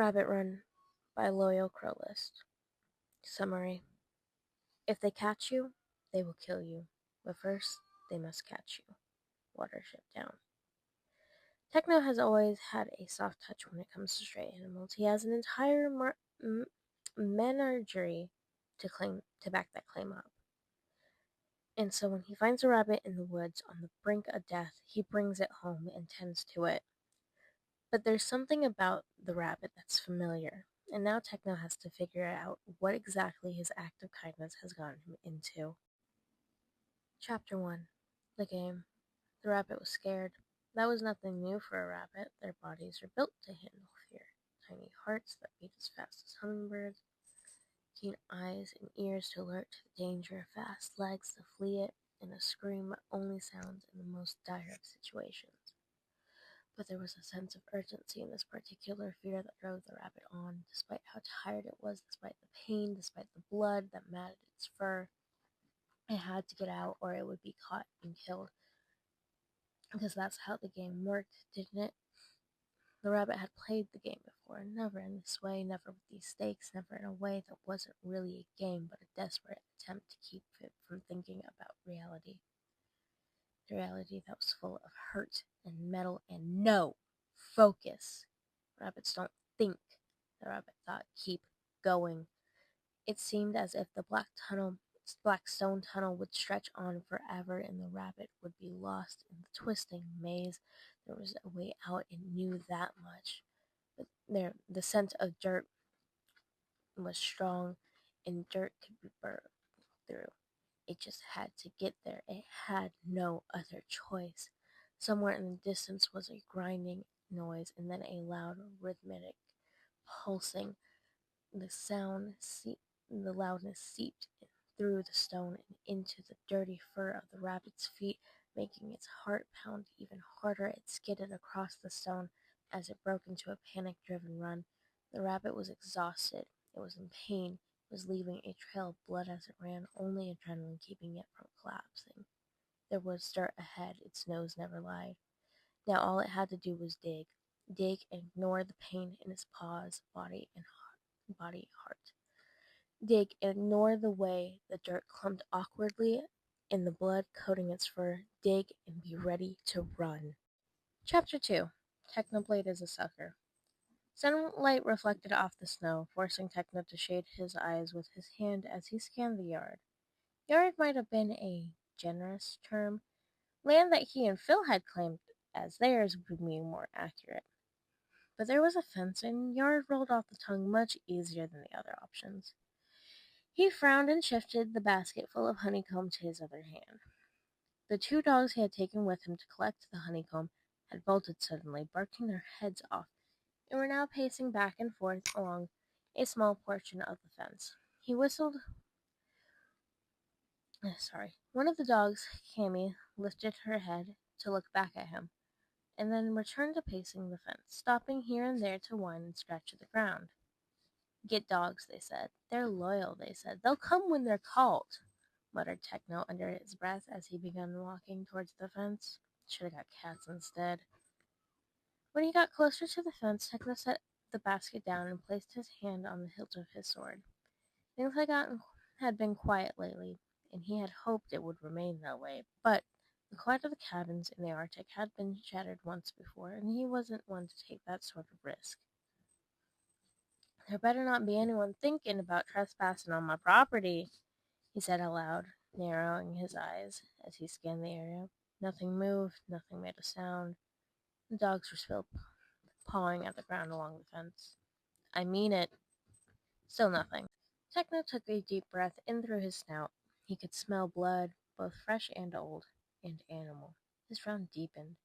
Rabbit Run by Loyalcrowlist. Summary: if they catch you, they will kill you, but first they must catch you. Watership Down. Techno has always had a soft touch when it comes to stray animals. He has an entire menagerie to back that claim up. And so when he finds a rabbit in the woods on the brink of death, he brings it home and tends to it. But there's something about the rabbit that's familiar, and now Techno has to figure out what exactly his act of kindness has gotten him into. Chapter 1. The game. The rabbit was scared. That was nothing new for a rabbit. Their bodies are built to handle fear. Tiny hearts that beat as fast as hummingbirds, keen eyes and ears to alert to the danger, fast legs to flee it, and a scream that only sounds in the most dire of situations. But there was a sense of urgency in this particular fear that drove the rabbit on, despite how tired it was, despite the pain, despite the blood that matted its fur. It had to get out or it would be caught and killed. Because that's how the game worked, didn't it? The rabbit had played the game before, never in this way, never with these stakes, never in a way that wasn't really a game, but a desperate attempt to keep it from thinking about reality. The reality that was full of hurt and metal and no focus. Rabbits don't think. The rabbit thought, keep going. It seemed as if the black stone tunnel would stretch on forever and the rabbit would be lost in the twisting maze. There was a way out, it knew that much. But the scent of dirt was strong and dirt could be burned through. It just had to get there. It had no other choice. Somewhere in the distance was a grinding noise and then a loud rhythmic pulsing. The loudness seeped through the stone and into the dirty fur of the rabbit's feet, making its heart pound even harder. It skidded across the stone as it broke into a panic-driven run. The rabbit was exhausted. It was in pain. It was leaving a trail of blood as it ran, only adrenaline keeping it from collapsing. There was dirt ahead. Its nose never lied. Now all it had to do was dig. Dig and ignore the pain in its paws, body, heart. Dig and ignore the way the dirt clumped awkwardly in the blood coating its fur. Dig and be ready to run. Chapter 2. Technoblade is a sucker. Sunlight reflected off the snow, forcing Techno to shade his eyes with his hand as he scanned the yard. Yard might have been a generous term. Land that he and Phil had claimed as theirs would be more accurate. But there was a fence, and yard rolled off the tongue much easier than the other options. He frowned and shifted the basket full of honeycomb to his other hand. The two dogs he had taken with him to collect the honeycomb had bolted suddenly, barking their heads off, and were now pacing back and forth along a small portion of the fence. He whistled. One of the dogs, Cammy, lifted her head to look back at him, and then returned to pacing the fence, stopping here and there to whine and scratch at the ground. Get dogs, they said. They're loyal, they said. They'll come when they're called, muttered Techno under his breath as he began walking towards the fence. Should have got cats instead. When he got closer to the fence, Techno set the basket down and placed his hand on the hilt of his sword. Things had been quiet lately, and he had hoped it would remain that way, but the quiet of the cabins in the Arctic had been shattered once before, and he wasn't one to take that sort of risk. There better not be anyone thinking about trespassing on my property, he said aloud, narrowing his eyes as he scanned the area. Nothing moved, nothing made a sound. The dogs were still pawing at the ground along the fence. I mean it. Still nothing. Techno took a deep breath in through his snout. He could smell blood, both fresh and old, and animal. His frown deepened.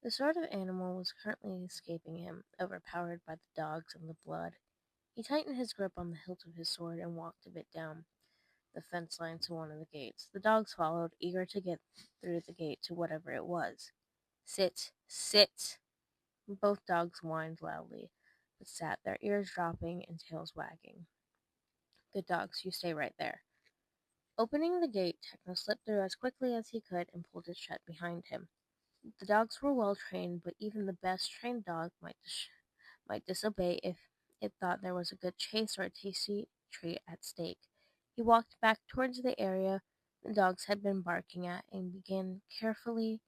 The sort of animal was currently escaping him, overpowered by the dogs and the blood. He tightened his grip on the hilt of his sword and walked a bit down the fence line to one of the gates. The dogs followed, eager to get through the gate to whatever it was. Sit, sit! Both dogs whined loudly, but sat, their ears dropping and tails wagging. Good dogs, you stay right there. Opening the gate, Techno slipped through as quickly as he could and pulled it shut behind him. The dogs were well trained, but even the best trained dog might disobey if it thought there was a good chase or a tasty treat at stake. He walked back towards the area the dogs had been barking at and began carefully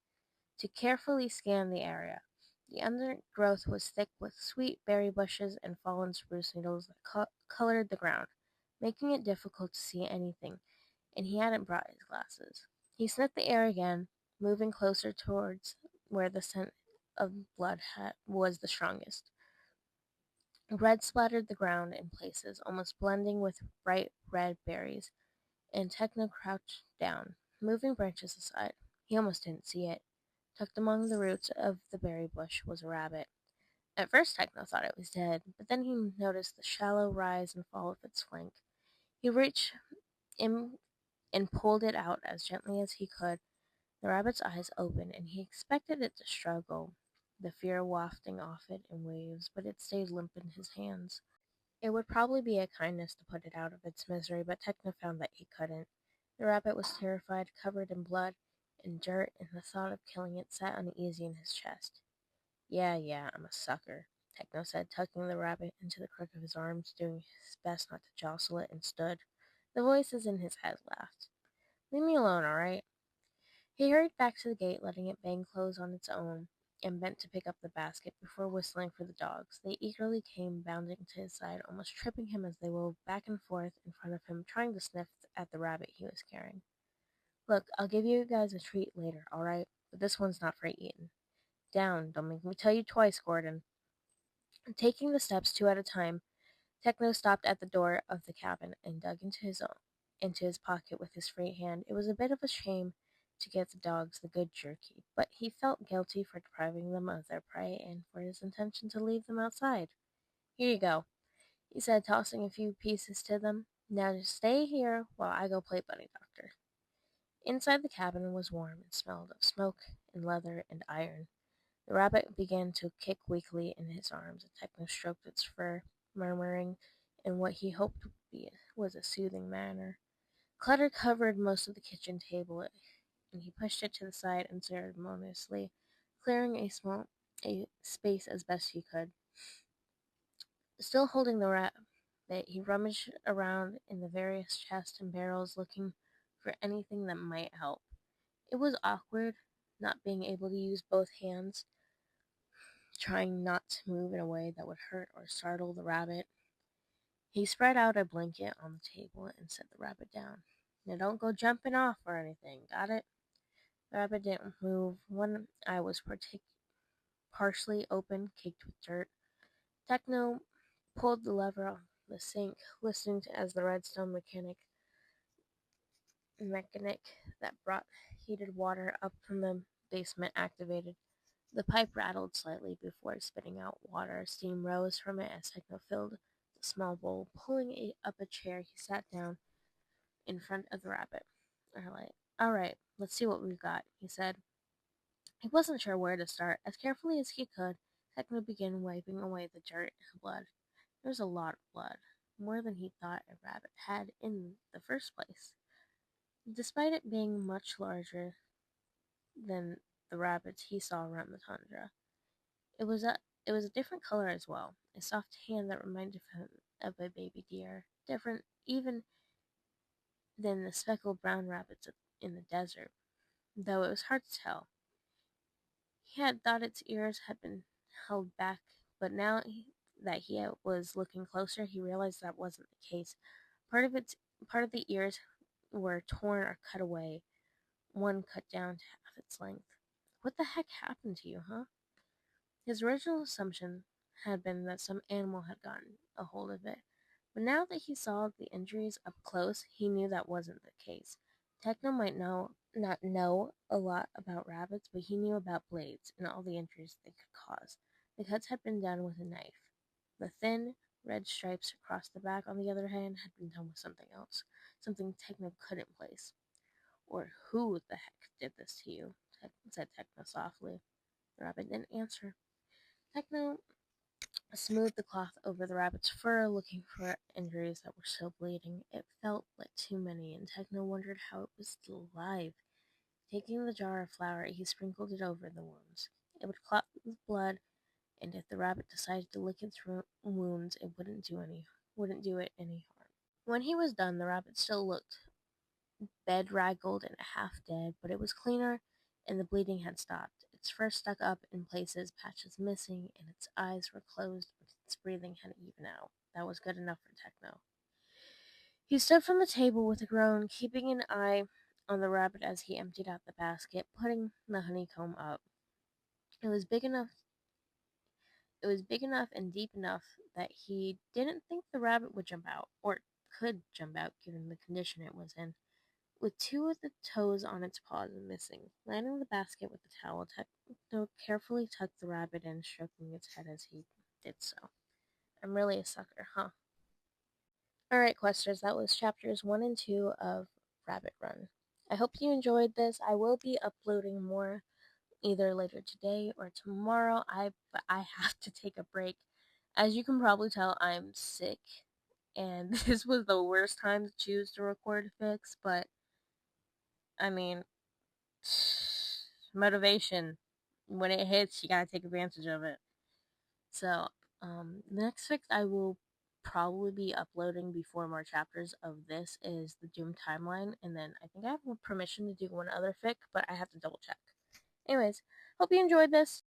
scan the area. The undergrowth was thick with sweet berry bushes and fallen spruce needles that colored the ground, making it difficult to see anything, and he hadn't brought his glasses. He sniffed the air again, moving closer towards where the scent of blood was the strongest. Red splattered the ground in places, almost blending with bright red berries, and Techno crouched down, moving branches aside. He almost didn't see it. Tucked among the roots of the berry bush was a rabbit. At first, Techno thought it was dead, but then he noticed the shallow rise and fall of its flank. He reached in and pulled it out as gently as he could. The rabbit's eyes opened, and he expected it to struggle, the fear wafting off it in waves, but it stayed limp in his hands. It would probably be a kindness to put it out of its misery, but Techno found that he couldn't. The rabbit was terrified, covered in blood and dirt, and the thought of killing it sat uneasy in his chest. Yeah, I'm a sucker, Techno said, tucking the rabbit into the crook of his arms, doing his best not to jostle it, and stood. The voices in his head laughed. Leave me alone, all right? He hurried back to the gate, letting it bang close on its own, and bent to pick up the basket before whistling for the dogs. They eagerly came bounding to his side, almost tripping him as they wove back and forth in front of him, trying to sniff at the rabbit he was carrying. Look, I'll give you guys a treat later, all right? But this one's not for eating. Down, don't make me tell you twice, Gordon. Taking the steps two at a time, Techno stopped at the door of the cabin and dug into his pocket with his free hand. It was a bit of a shame to get the dogs the good jerky, but he felt guilty for depriving them of their prey and for his intention to leave them outside. Here you go, he said, tossing a few pieces to them. Now just stay here while I go play bunny doctor. Inside the cabin was warm and smelled of smoke and leather and iron. The rabbit began to kick weakly in his arms, and Techno stroked its fur, murmuring in what he hoped was a soothing manner. Clutter covered most of the kitchen table, and he pushed it to the side unceremoniously, clearing a space as best he could. Still holding the rabbit, he rummaged around in the various chests and barrels, looking for anything that might help. It was awkward, not being able to use both hands, trying not to move in a way that would hurt or startle the rabbit. He spread out a blanket on the table and set the rabbit down. Now don't go jumping off or anything, got it? The rabbit didn't move. One eye was partially open, caked with dirt. Techno pulled the lever on the sink, listening as the redstone mechanic that brought heated water up from the basement activated. The pipe rattled slightly before spitting out water. Steam rose from it as Techno filled the small bowl. Pulling up a chair, he sat down in front of the rabbit. All right, let's see what we've got, he said. He wasn't sure where to start. As carefully as he could, Techno began wiping away the dirt and blood. There was a lot of blood, more than he thought a rabbit had in the first place. Despite it being much larger than the rabbits he saw around the tundra, It was a it was a different color as well, a soft tan that reminded him of a baby deer, different even than the speckled brown rabbits in the desert, though it was hard to tell. He had thought its ears had been held back, but that he was looking closer, he realized that wasn't the case. Part of its part of the ears were torn or cut away, one cut down to half its length. What the heck happened to you, huh? His original assumption had been that some animal had gotten a hold of it, but now that he saw the injuries up close, he knew that wasn't the case. Techno might not know a lot about rabbits, but he knew about blades and all the injuries they could cause. The cuts had been done with a knife. The thin, red stripes across the back, on the other hand, had been done with something else, something Techno couldn't place. Or who the heck did this to you? Said Techno softly. The rabbit didn't answer. Techno smoothed the cloth over the rabbit's fur, looking for injuries that were still bleeding. It felt like too many, and Techno wondered how it was still alive. Taking the jar of flour, he sprinkled it over the wounds. It would clot with blood and if the rabbit decided to lick its wounds, it wouldn't do it any harm. When he was done, the rabbit still looked bedraggled and half dead, but it was cleaner, and the bleeding had stopped. Its fur stuck up in places, patches missing, and its eyes were closed, but its breathing had evened out. That was good enough for Techno. He stood from the table with a groan, keeping an eye on the rabbit as he emptied out the basket, putting the honeycomb up. It was big enough and deep enough that he didn't think the rabbit would jump out, or could jump out given the condition it was in. With two of the toes on its paws missing, landing the basket with the towel, Techno carefully tucked the rabbit in, stroking its head as he did so. I'm really a sucker, huh? Alright, Questers, that was chapters 1 and 2 of Rabbit Run. I hope you enjoyed this. I will be uploading more either later today or tomorrow. But I have to take a break. As you can probably tell, I'm sick, and this was the worst time to choose to record Fix, but I mean, motivation. When it hits, you gotta take advantage of it. So, the next Fix I will probably be uploading before more chapters of this is the Doom timeline, and then I think I have permission to do one other fic, but I have to double check. Anyways, hope you enjoyed this.